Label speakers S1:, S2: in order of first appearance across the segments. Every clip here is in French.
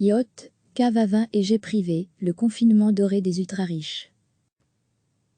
S1: Yacht, cave à vin et jet privé, le confinement doré des ultra-riches.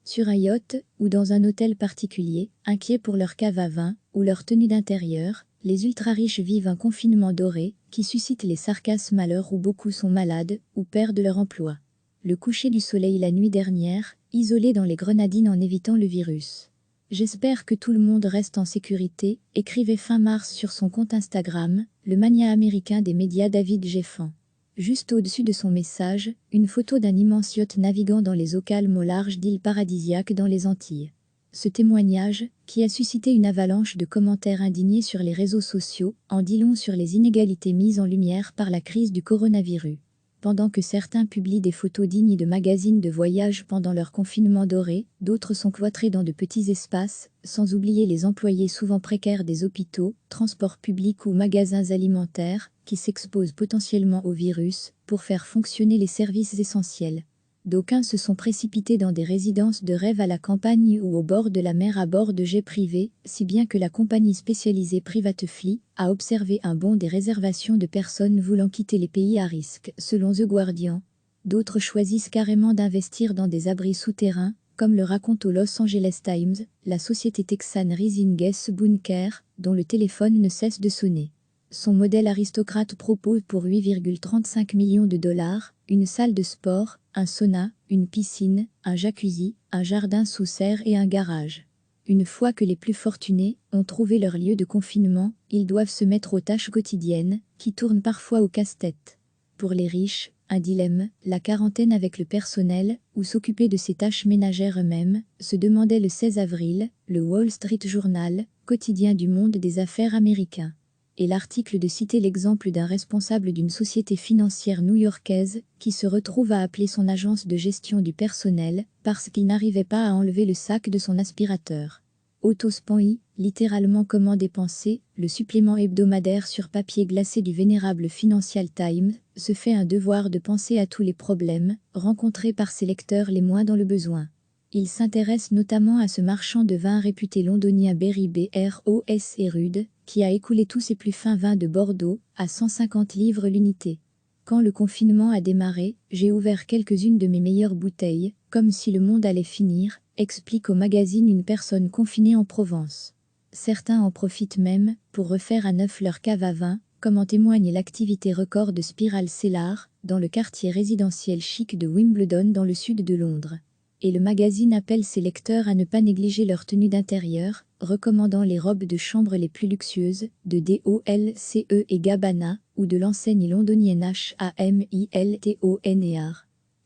S1: Sur un yacht, ou dans un hôtel particulier, inquiets pour leur cave à vin, ou leur tenue d'intérieur, les ultra-riches vivent un confinement doré, qui suscite les sarcasmes à l'heure où beaucoup sont malades, ou perdent leur emploi. Le coucher du soleil la nuit dernière, isolé dans les Grenadines en évitant le virus. J'espère que tout le monde reste en sécurité, écrivait fin mars sur son compte Instagram, le magnat américain des médias David Geffen. Juste au-dessus de son message, une photo d'un immense yacht naviguant dans les eaux calmes au large d'îles paradisiaques dans les Antilles. Ce témoignage, qui a suscité une avalanche de commentaires indignés sur les réseaux sociaux, en dit long sur les inégalités mises en lumière par la crise du coronavirus. Pendant que certains publient des photos dignes de magazines de voyage pendant leur confinement doré, d'autres sont cloîtrés dans de petits espaces, sans oublier les employés souvent précaires des hôpitaux, transports publics ou magasins alimentaires, qui s'exposent potentiellement au virus, pour faire fonctionner les services essentiels. D'aucuns se sont précipités dans des résidences de rêve à la campagne ou au bord de la mer à bord de jets privés, si bien que la compagnie spécialisée Privatefly a observé un bond des réservations de personnes voulant quitter les pays à risque, selon The Guardian. D'autres choisissent carrément d'investir dans des abris souterrains, comme le raconte au Los Angeles Times, la société texane Rising Guest Bunker, dont le téléphone ne cesse de sonner. Son modèle aristocrate propose pour 8,35 millions de dollars, une salle de sport, un sauna, une piscine, un jacuzzi, un jardin sous serre et un garage. Une fois que les plus fortunés ont trouvé leur lieu de confinement, ils doivent se mettre aux tâches quotidiennes, qui tournent parfois au casse-tête. Pour les riches, un dilemme, la quarantaine avec le personnel, ou s'occuper de ses tâches ménagères eux-mêmes, se demandait le 16 avril, le Wall Street Journal, quotidien du monde des affaires américain. Et l'article de citer l'exemple d'un responsable d'une société financière new-yorkaise qui se retrouve à appeler son agence de gestion du personnel parce qu'il n'arrivait pas à enlever le sac de son aspirateur. Autospan littéralement comment dépenser, le supplément hebdomadaire sur papier glacé du vénérable Financial Times, se fait un devoir de penser à tous les problèmes rencontrés par ses lecteurs les moins dans le besoin. Il s'intéresse notamment à ce marchand de vin réputé londonien Berry Bros et Rude, qui a écoulé tous ses plus fins vins de Bordeaux, à 150 livres l'unité. Quand le confinement a démarré, j'ai ouvert quelques-unes de mes meilleures bouteilles, comme si le monde allait finir, explique au magazine une personne confinée en Provence. Certains en profitent même, pour refaire à neuf leur cave à vin, comme en témoigne l'activité record de Spiral Cellar, dans le quartier résidentiel chic de Wimbledon dans le sud de Londres. Et le magazine appelle ses lecteurs à ne pas négliger leur tenue d'intérieur, recommandant les robes de chambre les plus luxueuses, de Dolce et Gabbana, ou de l'enseigne londonienne Hamilton.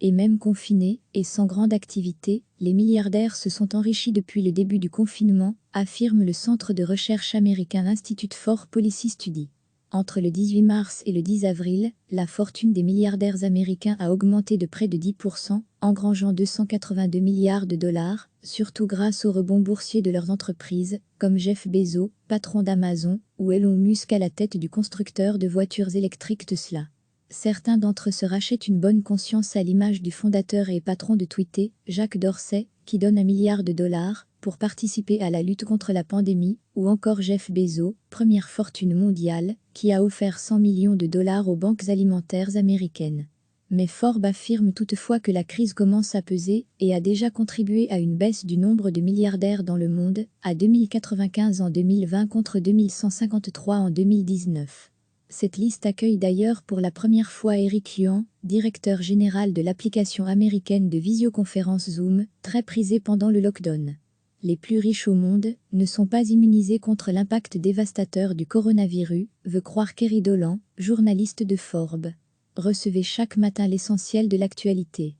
S1: Et même confinés, et sans grande activité, les milliardaires se sont enrichis depuis le début du confinement, affirme le centre de recherche américain Institute for Policy Study. Entre le 18 mars et le 10 avril, la fortune des milliardaires américains a augmenté de près de 10%, engrangeant 282 milliards de dollars, surtout grâce au rebond boursier de leurs entreprises, comme Jeff Bezos, patron d'Amazon, ou Elon Musk à la tête du constructeur de voitures électriques Tesla. Certains d'entre eux se rachètent une bonne conscience à l'image du fondateur et patron de Twitter, Jack Dorsey, qui donne 1 milliard de dollars pour participer à la lutte contre la pandémie, ou encore Jeff Bezos, première fortune mondiale, qui a offert 100 millions de dollars aux banques alimentaires américaines. Mais Forbes affirme toutefois que la crise commence à peser et a déjà contribué à une baisse du nombre de milliardaires dans le monde, à 2095 en 2020 contre 2153 en 2019. Cette liste accueille d'ailleurs pour la première fois Eric Yuan, directeur général de l'application américaine de visioconférence Zoom, très prisée pendant le lockdown. Les plus riches au monde ne sont pas immunisés contre l'impact dévastateur du coronavirus, veut croire Kerry Dolan, journaliste de Forbes. Recevez chaque matin l'essentiel de l'actualité.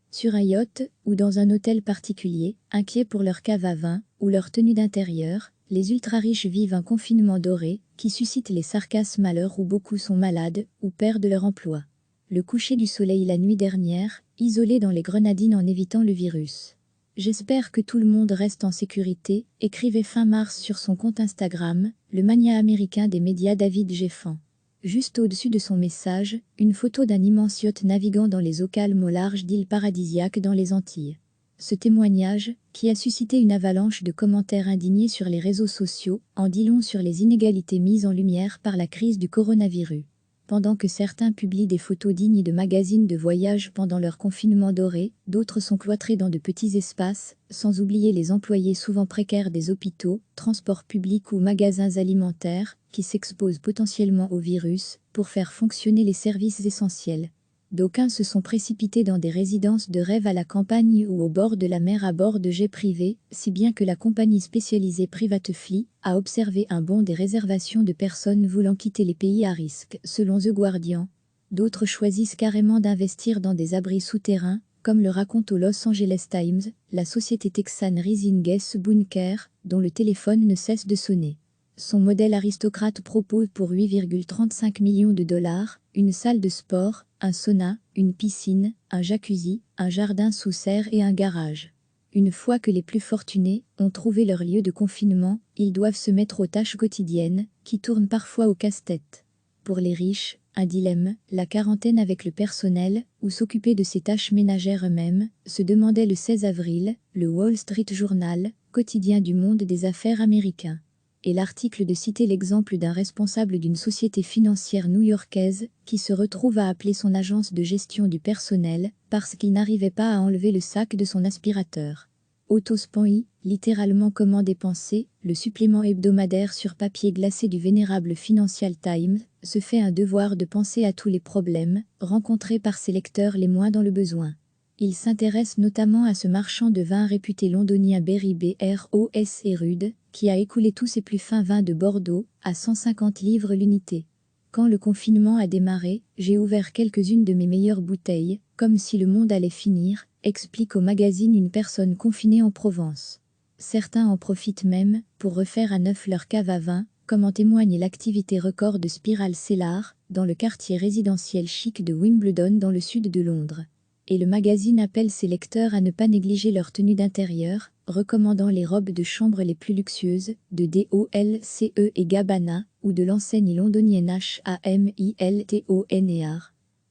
S1: Sur un yacht, ou dans un hôtel particulier, inquiets pour leur cave à vin, ou leur tenue d'intérieur, les ultra-riches vivent un confinement doré, qui suscite les sarcasmes à l'heure où beaucoup sont malades, ou perdent leur emploi. Le coucher du soleil la nuit dernière, isolé dans les Grenadines en évitant le virus. J'espère que tout le monde reste en sécurité, écrivait fin mars sur son compte Instagram, le magnat américain des médias David Geffen. Juste au-dessus de son message, une photo d'un immense yacht naviguant dans les eaux calmes au large d'îles paradisiaques dans les Antilles. Ce témoignage, qui a suscité une avalanche de commentaires indignés sur les réseaux sociaux, en dit long sur les inégalités mises en lumière par la crise du coronavirus. Pendant que certains publient des photos dignes de magazines de voyage pendant leur confinement doré, d'autres sont cloîtrés dans de petits espaces, sans oublier les employés souvent précaires des hôpitaux, transports publics ou magasins alimentaires, qui s'exposent potentiellement au virus, pour faire fonctionner les services essentiels. D'aucuns se sont précipités dans des résidences de rêve à la campagne ou au bord de la mer à bord de jets privés, si bien que la compagnie spécialisée Privatefly a observé un bond des réservations de personnes voulant quitter les pays à risque, selon The Guardian. D'autres choisissent carrément d'investir dans des abris souterrains, comme le raconte au Los Angeles Times, la société texane Rising Guest Bunker, dont le téléphone ne cesse de sonner. Son modèle aristocrate propose pour 8,35 millions de dollars, une salle de sport, un sauna, une piscine, un jacuzzi, un jardin sous serre et un garage. Une fois que les plus fortunés ont trouvé leur lieu de confinement, ils doivent se mettre aux tâches quotidiennes, qui tournent parfois au casse-tête. Pour les riches, un dilemme, la quarantaine avec le personnel, ou s'occuper de ces tâches ménagères eux-mêmes, se demandait le 16 avril, le Wall Street Journal, quotidien du monde des affaires américain. Et l'article de citer l'exemple d'un responsable d'une société financière new-yorkaise qui se retrouve à appeler son agence de gestion du personnel parce qu'il n'arrivait pas à enlever le sac de son aspirateur. Autospan, littéralement comment dépenser, le supplément hebdomadaire sur papier glacé du vénérable Financial Times, se fait un devoir de penser à tous les problèmes rencontrés par ses lecteurs les moins dans le besoin. Il s'intéresse notamment à ce marchand de vin réputé londonien Berry Bros et Rude, qui a écoulé tous ses plus fins vins de Bordeaux, à 150 livres l'unité. Quand le confinement a démarré, j'ai ouvert quelques-unes de mes meilleures bouteilles, comme si le monde allait finir, explique au magazine une personne confinée en Provence. Certains en profitent même, pour refaire à neuf leur cave à vin, comme en témoigne l'activité record de Spiral Cellar, dans le quartier résidentiel chic de Wimbledon dans le sud de Londres. Et le magazine appelle ses lecteurs à ne pas négliger leur tenue d'intérieur, recommandant les robes de chambre les plus luxueuses, de Dolce et Gabbana, ou de l'enseigne londonienne Hamilton.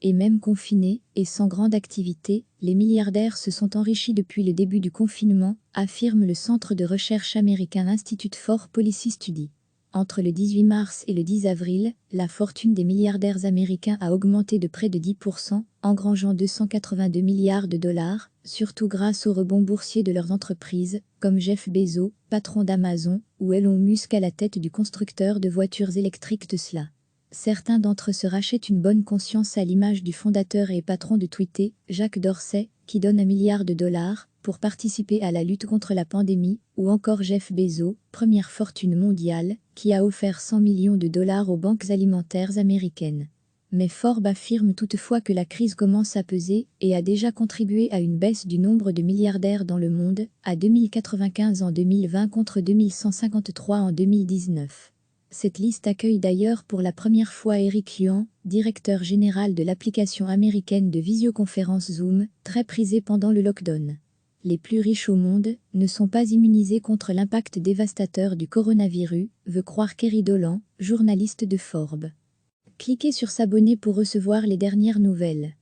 S1: Et même confinés, et sans grande activité, les milliardaires se sont enrichis depuis le début du confinement, affirme le centre de recherche américain Institute for Policy Study. Entre le 18 mars et le 10 avril, la fortune des milliardaires américains a augmenté de près de 10%, engrangeant 282 milliards de dollars, surtout grâce au rebond boursier de leurs entreprises, comme Jeff Bezos, patron d'Amazon, ou Elon Musk à la tête du constructeur de voitures électriques Tesla. Certains d'entre eux se rachètent une bonne conscience à l'image du fondateur et patron de Twitter, Jack Dorsey, qui donne $1 milliard pour participer à la lutte contre la pandémie, ou encore Jeff Bezos, première fortune mondiale, qui a offert 100 millions de dollars aux banques alimentaires américaines. Mais Forbes affirme toutefois que la crise commence à peser et a déjà contribué à une baisse du nombre de milliardaires dans le monde, à 2095 en 2020 contre 2153 en 2019. Cette liste accueille d'ailleurs pour la première fois Eric Yuan, directeur général de l'application américaine de visioconférence Zoom, très prisée pendant le lockdown. Les plus riches au monde ne sont pas immunisés contre l'impact dévastateur du coronavirus, veut croire Kerry Dolan, journaliste de Forbes. Cliquez sur s'abonner pour recevoir les dernières nouvelles.